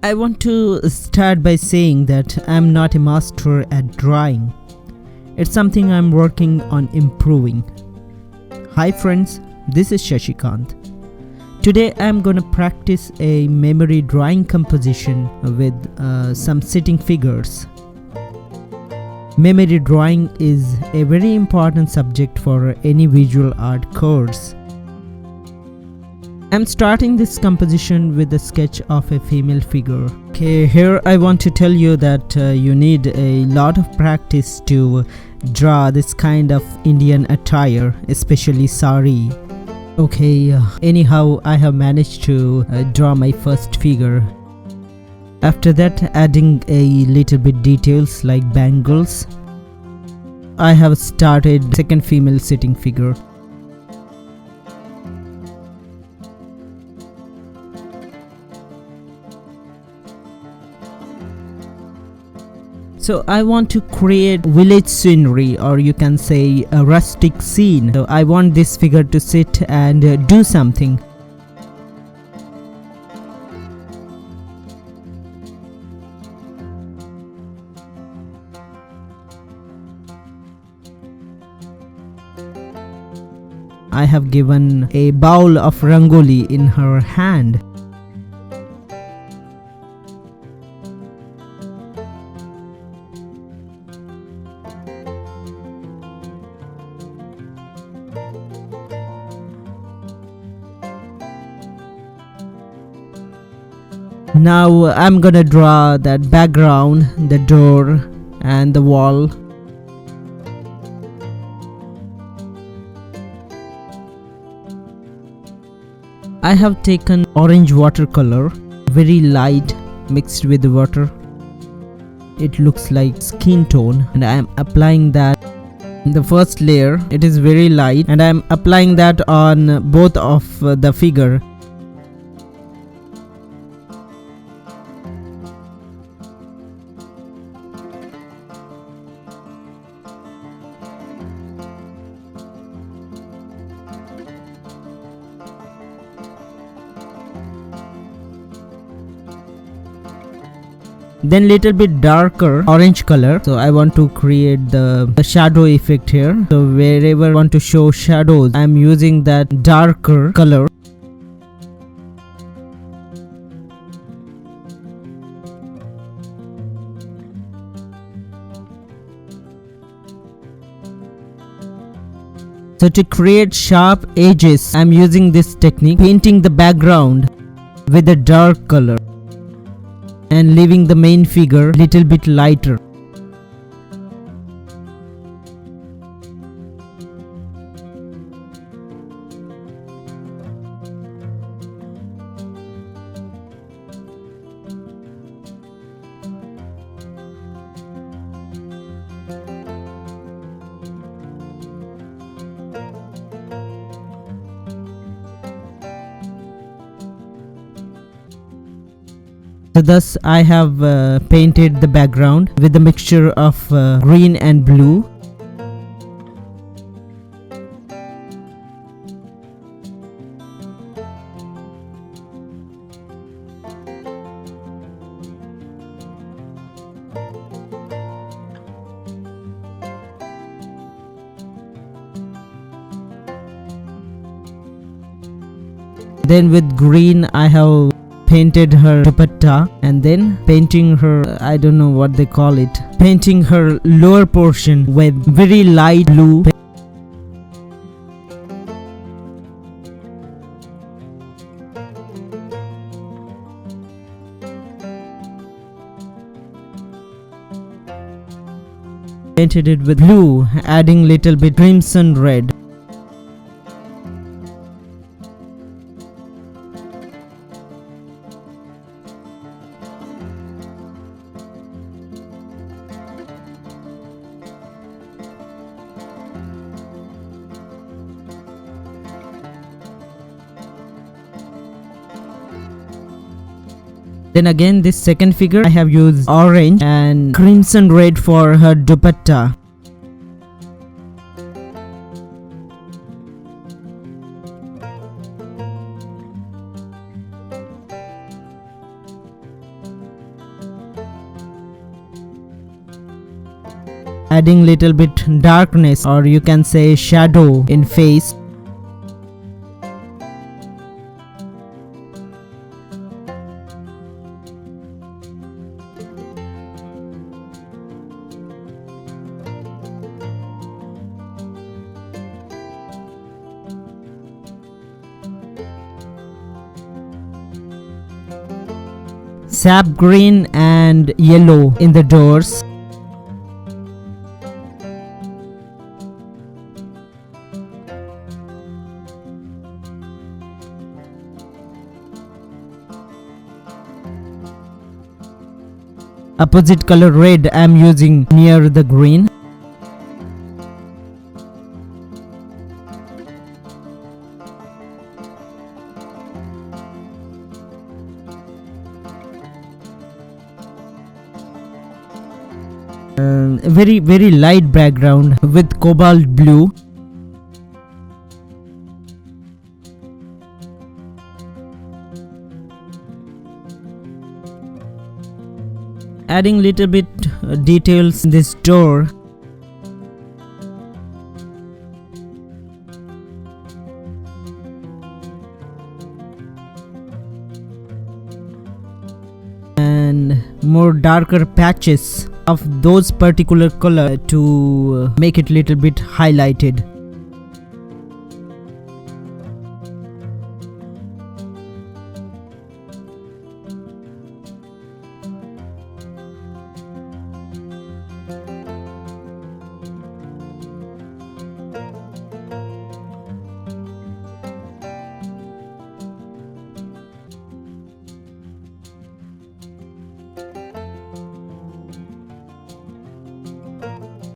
I want to start by saying that I'm not a master at drawing. It's something I'm working on improving. Hi friends, this is Shashikant. Today I'm gonna practice a memory drawing composition with some sitting figures. Memory drawing is a very important subject for any visual art course. I'm starting this composition with a sketch of a female figure. Okay, here I want to tell you that you need a lot of practice to draw this kind of Indian attire, especially sari. Okay, anyhow, I have managed to draw my first figure. After that, adding a little bit details like bangles, I have started second female sitting figure. So I want to create village scenery, or you can say a rustic scene. So I want this figure to sit and do something. I have given a bowl of rangoli in her hand. Now I'm gonna draw that background, the door and the wall. I have taken orange watercolor, very light, mixed with water. It looks like skin tone, and I am applying that in the first layer. It is very light, and I am applying that on both of the figure. Then little bit darker orange color, so I want to create the shadow effect here. So wherever I want to show shadows, I am using that darker color. So to create sharp edges, I am using this technique, painting the background with a dark color and leaving the main figure little bit lighter. So thus I have painted the background with a mixture of green and blue. Then with green I have painted her dupatta, and then painting her, I don't know what they call it, painting her lower portion with very light blue. Painted it with blue, adding little bit crimson red. Then again, this second figure I have used orange and crimson red for her dupatta. adding little bit darkness, or you can say shadow in face. Sap green and yellow in the doors. Opposite color red I am using near the green. Very light background with cobalt blue. Adding little bit details in this door. And more darker patches of those particular color to make it little bit highlighted.